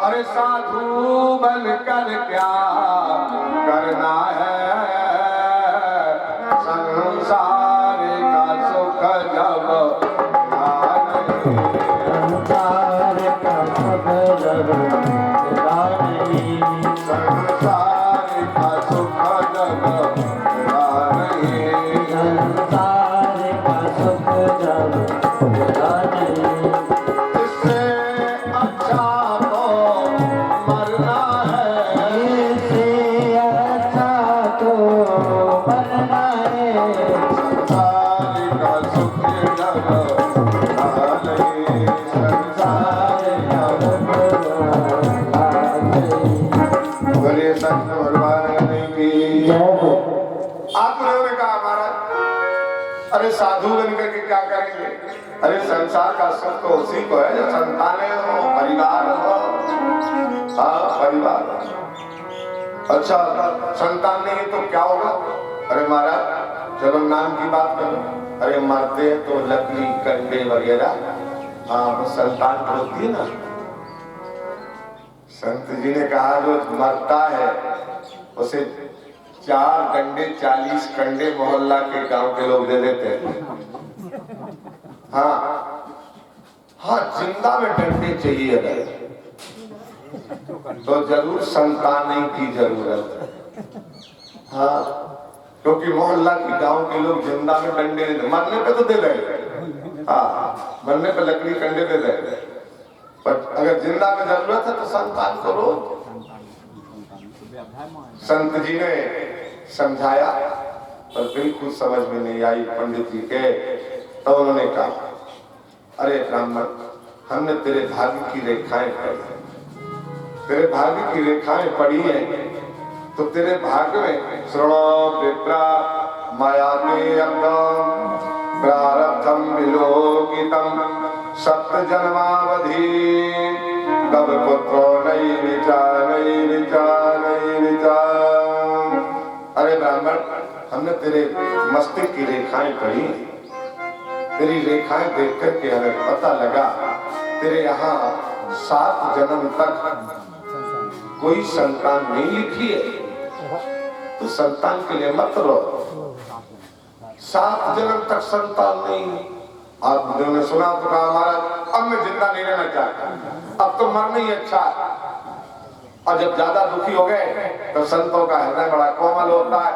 अरे साधु बनकर क्या करना है, संसार का सुख जब संसार का सुख जब संसार का सुख जब संसार का सुख जब इससे अच्छा तो मरना है, इससे अच्छा तो मरना है, संसार का सुख जब संसार का सुख बोले संत भगवान की। आपने कहा महाराज अरे साधु बनकर के क्या करेंगे, अरे संसार का सुख तो उसी को है जो संतानें हो, परिवार हो। हाँ परिवार, अच्छा संतान नहीं तो क्या होगा, अरे महाराज चलो नाम की बात करो, अरे मरते हैं तो लकड़ी कंडे वगैरह, हाँ संतान तो होती है ना। संत जी ने कहा जो मरता है उसे 4 डंडे 40 कंडे मोहल्ला के गांव के लोग दे देते हैं। हाँ हाँ जिंदा में डंडे चाहिए अगर तो जरूर संतान की जरूरत है। हाँ क्योंकि मोहल्ला के गांव के लोग जिंदा में डंडे दे, मरने पे तो दे रहे, हाँ मरने पे लकड़ी कंडे दे रहे, पर अगर जिंदा में जरूरत है तो संतान करो। संत जी ने समझाया पर बिल्कुल समझ में नहीं आई पंडित जी के, तो उन्होंने कहा अरे ब्राह्मण हमने तेरे भाग्य की रेखाएं पढ़ी, तेरे भाग्य की रेखाएं पढ़ी है तो तेरे भाग्य में श्रवणो विप्रा मायाते अब्दम प्रारब्धम विलोकितम सप्त जन्मावधि कब पुत्रो नहीं विचार नहीं विचार नहीं विचार। अरे ब्राह्मण हमने तेरे मस्तिष्क की रेखाएं पढ़ी, तेरी रेखाएं देख करके हमें पता लगा तेरे यहाँ 7 जन्म तक कोई संतान नहीं लिखी है, तो संतान के लिए मत रो, 7 जन्म तक संतान नहीं। आप ने सुना तो कहा महाराज अब मैं जिंदा नहीं रहना चाहता, अब तो मरना ही अच्छा है। और जब ज्यादा दुखी हो गए तो संतों का हृदय बड़ा कोमल होता है,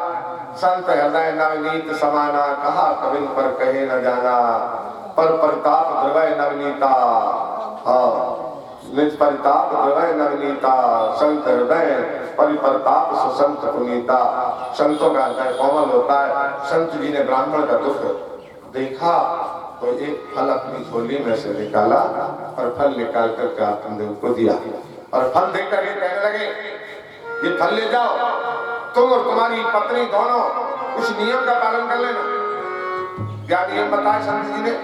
संत हृदय नवनीत समाना, कहा कबिन पर कहे न जाना, पर परिताप द्रवय नवनीता, हाँ निज परिताप द्रवय नवनीता, संत हृदय परिप्रताप सुसंत पुनीता। संतों का हृदय कोमल होता है। संत जी ने ब्राह्मण का दुख देखा तो एक फल अपनी झोली में से निकाला और फल निकाल कर आत्मदेव को दिया, और फल देकर ये कहने लगे ये फल ले जाओ, तुम और तुम्हारी पत्नी दोनों कुछ नियम का पालन कर लेना। क्या नियम बताया संत जी ने,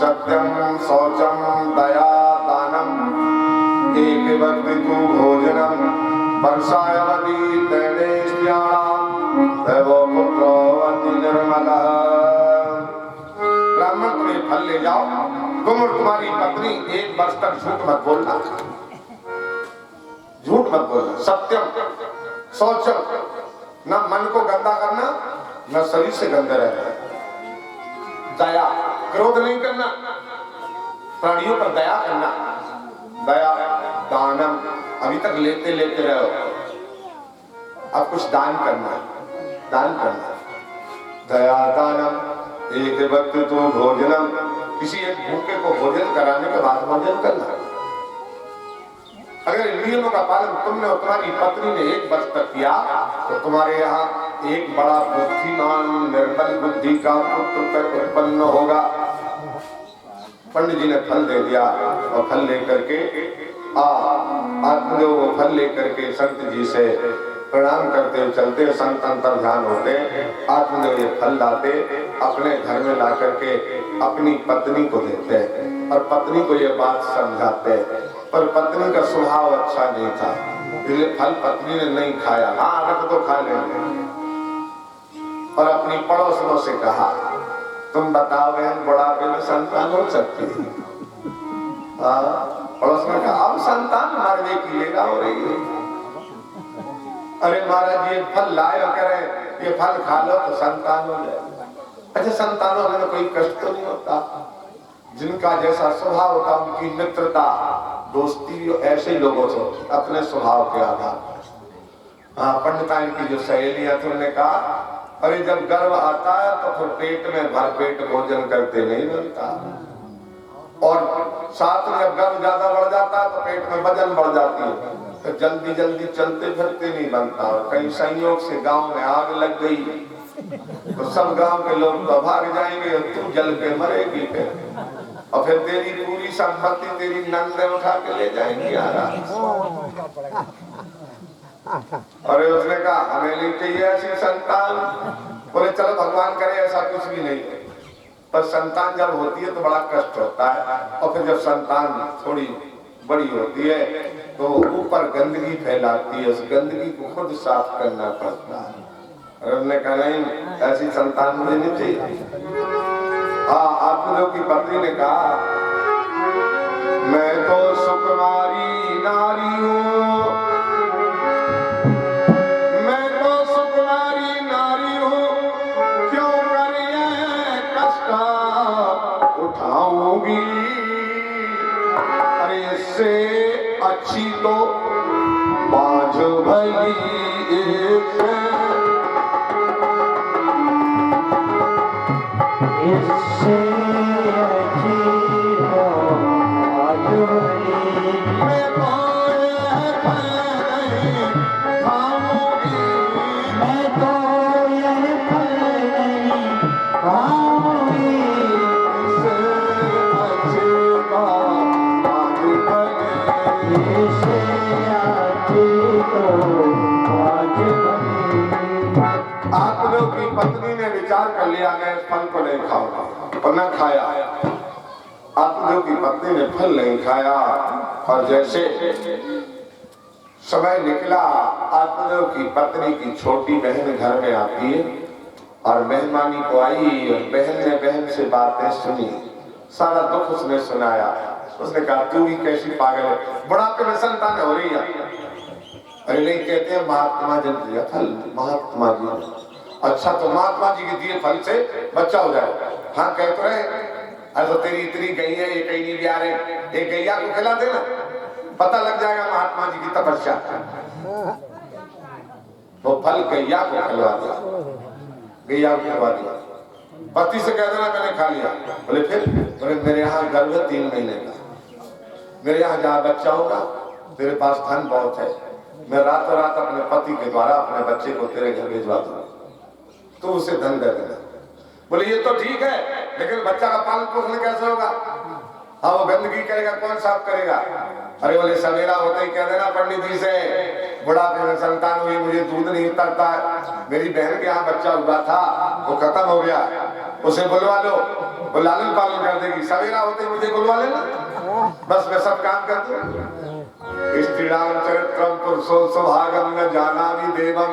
सत्यम शौचम दया दानम एक व्यक्ति तु भोजनम वर्षायवती तैनेष्ट्याणाम तवो पुत्रो अति निर्मलः। ब्राह्मण तुम ये फल ले जाओ, तुम और तुम्हारी पत्नी 1 वर्ष तक झूठ मत बोलना, झूठ मत बोलना। सत्यम शौचम, न मन को गंदा करना न शरीर से गंदे रहना। दया, क्रोध नहीं करना, प्राणियों पर दया करना। दया दानम, अभी तक लेते लेते रहो, अब कुछ दान करना, दान करना। दया दानम एक वक्त तो भोजनम, किसी एक भूखे को भोजन कराने के बाद भोजन करना। अगर इन नियमों का पालन तुमने और तुम्हारी पत्नी ने 1 वर्ष तक किया तो तुम्हारे यहाँ एक बड़ा बुद्धिमान निर्मल बुद्धि का पुत्र उत्पन्न होगा। पंडित जी ने फल दे दिया और फल लेकर के आत्मदेव वो फल लेकर के संत जी से प्रणाम करते हुए चलते, संत अंतर ध्यान होते, आत्मदेव ये फल लाते, अपने घर में ला करके अपनी पत्नी को देते और पत्नी को ये बात समझाते, पर पत्नी का स्वभाव अच्छा नहीं था, इसलिए फल पत्नी ने नहीं खाया। हाँ रख तो खा लेंगे। और अपनी पड़ोसनों से कहा तुम बताओ बहन बुढ़ापे में संतान हो सकती है? पड़ोस में कहा अब संतान क्या हो रही है? अरे महाराज ये फल लाए और कह रहे ये फल खा लो तो संतान हो जाए। अच्छा संतान होने में कोई कष्ट तो नहीं होता? जिनका जैसा स्वभाव होता उनकी मित्रता दोस्ती ऐसे ही लोगों से अपने स्वभाव के आधार पर। हाँ पंडिताइन की जो सहेलियां थी उन्होंने कहा अरे जब गर्भ आता है तो फिर पेट में भर पेट भोजन करते नहीं बनता, और साथ में जब गर्भ ज्यादा बढ़ जाता है तो पेट में वजन बढ़ जाती है, तो जल्दी जल्दी चलते फिरते नहीं बनता। और कहीं संयोग से गांव में आग लग गई तो सब गांव के लोग तो भाग जाएंगे और तू जल के मरेगी फिर, और फिर तेरी पूरी संपत्ति तेरी नंद उठा के ले जाएंगी आराम। और उसने कहा हमें नहीं चाहिए ऐसी संतान। बोले चलो भगवान करे ऐसा कुछ भी नहीं, पर संतान जब होती है तो बड़ा कष्ट होता है, और फिर जब संतान थोड़ी बड़ी होती है तो ऊपर गंदगी फैलाती है, उस गंदगी को खुद साफ करना पड़ता है। और उन्होंने कहा नहीं ऐसी संतान मुझे नहीं चाहिए। हाँ आप लोगों की पत्नी ने कहा मैं तो सुकुमारी नारी हूँ, मैं तो सुकुमारी नारी हूँ, क्यों कर ये कष्ट उठाऊंगी। अरे इससे अच्छी तो बाझ भली इससे अच्छी तो बाझ भली। मैं खाऊंगी, मैं तो यह फल नहीं खाऊंगी। इससे अच्छी तो बाझ भली। इससे अच्छी तो बाझ भली। आप लोग की पत्नी ने विचार कर लिया मैं इस फल को नहीं खाऊंगा और न खाया। आप लोग की पत्नी ने फल नहीं खाया, और जैसे समय निकला आप लोग की पत्नी की छोटी बहन घर में आती है और मेहमानी को आई, और बहन ने बहन से बातें सुनी, सारा दुख उसने सुनाया। उसने कहा तू भी कैसी पागल है, बुढ़ापे में संतान हो रही है। अरे नहीं कहते हैं महात्मा जी दिया फल, महात्मा जी। अच्छा तो महात्मा जी के दिए फल से बच्चा हो जाए? हाँ कह तो रहे। अरे तो तेरी इतनी गैया ये कहीं नहीं जा रहे, एक गैया को खिला देना पता लग जाएगा महात्मा जी की तपस्या। वो फल गैया को खिलवा दिया, गैया को खिलवा दिया। पति से कह देना मैंने खा लिया। बोले फिर? बोले मेरे यहाँ गर्भ है 3 महीने का, मेरे यहाँ जहाँ बच्चा होगा तेरे पास धन बहुत है, मैं रातों रात अपने पति के द्वारा अपने बच्चे को तेरे घर भिजवा दूंगा, तो उसे धन दे देना। बोले ये तो ठीक है, लेकिन बच्चा का पालन पोषण कैसे होगा? हाँ वो गंदगी करेगा, कौन साफ करेगा? अरे बोले सवेरा होते ही कह देना पंडित जी से बुढ़ापे में संतान हुई, मुझे दूध नहीं उतरता है, मेरी बहन के यहाँ बच्चा हुआ था वो खत्म हो गया, उसे बुलवा लो, वो लालन पालन कर देगी। सवेरा होते ही मुझे बुलवा लेना, बस मैं सब काम कर दूं। स्त्रीणाम चरित्रम पुरुषो सौभागम न जानामि देवम।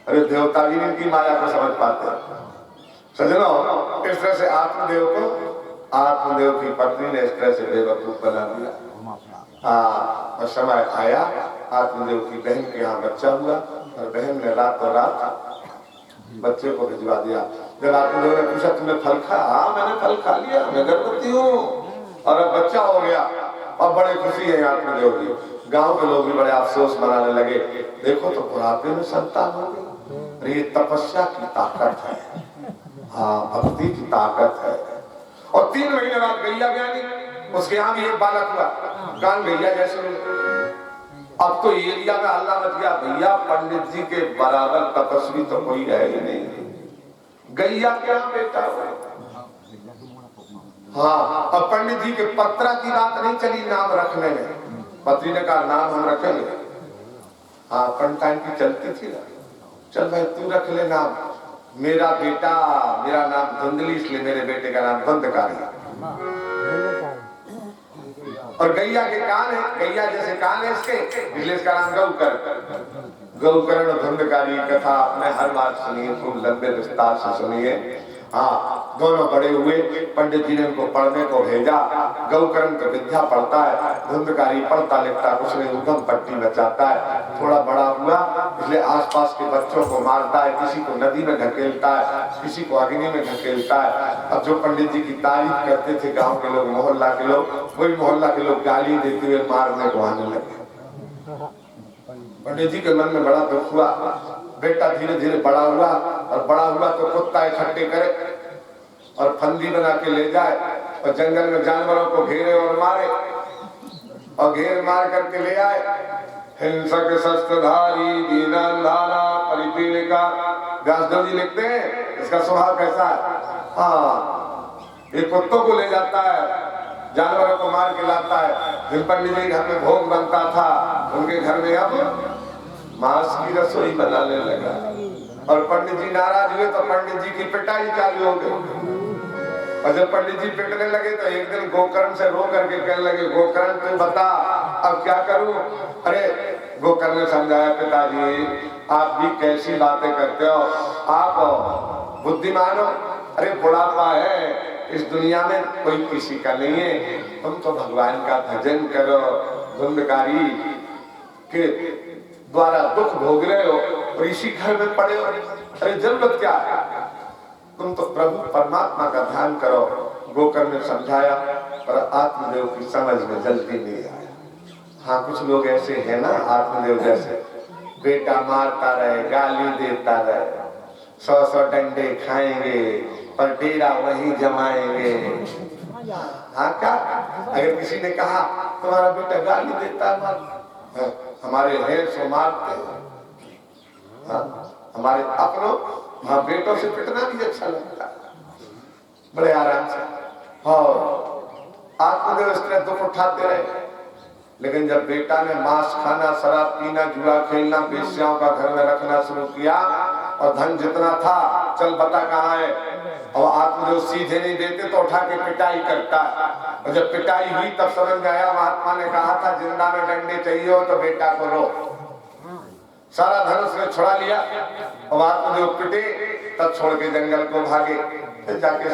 अरे देवता भी इनकी माया को समझ पाते हैं। सजनों इस तरह से आत्मदेव को आत्मदेव की पत्नी ने इस तरह से बेवकूफ बना दिया। और समय आया आत्मदेव की बहन के यहाँ बच्चा हुआ, और बहन ने रातों रात बच्चे को भिजवा दिया। जब आत्मदेव ने पूछा तुमने फल खाया? हाँ मैंने फल खा लिया, मैं गर्भवती हूँ और अब बच्चा हो गया। और बड़े खुशी है आत्मदेव की। गांव के लोग भी बड़े अफसोस मनाने लगे, देखो तो बुढ़ापे में संतान हो गई। अरे ये तपस्या की ताकत है, हाँ भक्ति की ताकत है। और 3 महीने बाद गैया ज्ञानी, उसके यहाँ भी एक बालक हुआ, कान गैया जैसे। अब तो एरिया में हल्ला मच गया, भैया पंडित जी के बराबर तपस्वी तो कोई है ही नहीं, गैया क्या बेटा हुआ। हाँ अब पंडित जी के पत्रा की बात नहीं चली नाम रखने में, पत्नी ने कहा नाम हम रखेंगे। हाँ पंडिताइन की चलती थी ना, चल भाई तू रख ले नाम, मेरा बेटा, मेरा नाम धुंधली इसलिए मेरे बेटे का नाम धुंधकारी। और गैया के कान है, गैया जैसे कान है इसके, इसलिए इसका नाम गौकर। गौकर्ण धुंधकारी कथा आपने हर बार सुनिए, खूब लंबे विस्तार से सुनिए। हाँ, दोनों बड़े हुए। पंडित जी ने उनको पढ़ने को भेजा। गौकर्ण तो विद्या पढ़ता है, धुंधकारी पढ़ता लिखता, उसने उधम पट्टी बचाता है। थोड़ा बड़ा हुआ इसलिए आसपास के बच्चों को मारता है, किसी को नदी में ढकेलता है, किसी को अग्नि में ढकेलता है। अब जो पंडित जी की तारीफ करते थे गांव के लोग, मोहल्ला के लोग, वही मोहल्ला के लोग गाली देते हुए मारने को आने लगे। पंडित जी के मन में बड़ा दुख हुआ। बेटा धीरे धीरे बड़ा हुआ, और बड़ा हुआ तो कुत्ता इकट्ठे करे और फंदी बना के ले जाए और जंगल में जानवरों को घेरे और मारे, और घेर मार करके ले आए। हिंसक शस्त्रधारी दीनांधारा परिपीड़िका, व्यासदेव जी लिखते हैं इसका स्वभाव कैसा है। हाँ, ये कुत्तों को ले जाता है, जानवरों को मार के लाता है। जिन पंडित जी घर में भोग बनता था, उनके घर में अब मांस की रसोई बनाने लगा। और पंडित जी नाराज हुए तो पंडित जी की पिटाई चालू हो गई। और जब पंडित जी पिटने लगे तो एक दिन गोकर्ण से रो करके कहने लगे, गोकर्ण तू बता अब क्या करूं। अरे गोकर्ण ने समझाया, पिताजी आप भी कैसी बातें करते हो, आप बुद्धिमान हो। अरे बुढ़ापा है, इस दुनिया में कोई किसी का नहीं है, तुम तो भगवान का भजन करो, धुंधकारी के द्वारा दुख भोग रहे हो और इसी घर में पड़े हो। अरे जरूरत क्या है, तुम तो प्रभु परमात्मा का ध्यान करो। गोकर्ण ने समझाया, पर आत्मदेव की समझ में जल्दी नहीं आया। हाँ, कुछ लोग ऐसे हैं ना आत्मदेव जैसे, बेटा मारता रहे, गाली देता रहे, 100 डंडे खाएंगे पर डेरा वही जमाएंगे। हाँ, क्या अगर किसी ने कहा तुम्हारा बेटा गाली देता है, हमारे हैं सो मारते हैं। हाँ, हमारे अपनों हाँ बेटों से पिटना भी अच्छा लगता है, बड़े आराम से। और आत्मदेव इस तरह दुख उठाते रहे। लेकिन जब बेटा ने मांस खाना, शराब पीना, जुआ खेलना, बेश्याओं का घर में रखना शुरू किया और धन जितना था चल बता कहाँ है, और आत्मदेव सीधे नहीं देते तो उठा के पिटाई करता। और जब पिटाई हुई तब समझ में आया, महात्मा ने कहा था जिंदा में डंडे चाहिए हो तो बेटा को रो। सारा धन उसने छुड़ा लिया और आत्मदेव पिटे, तब छोड़ के जंगल को भागे। फिर जाके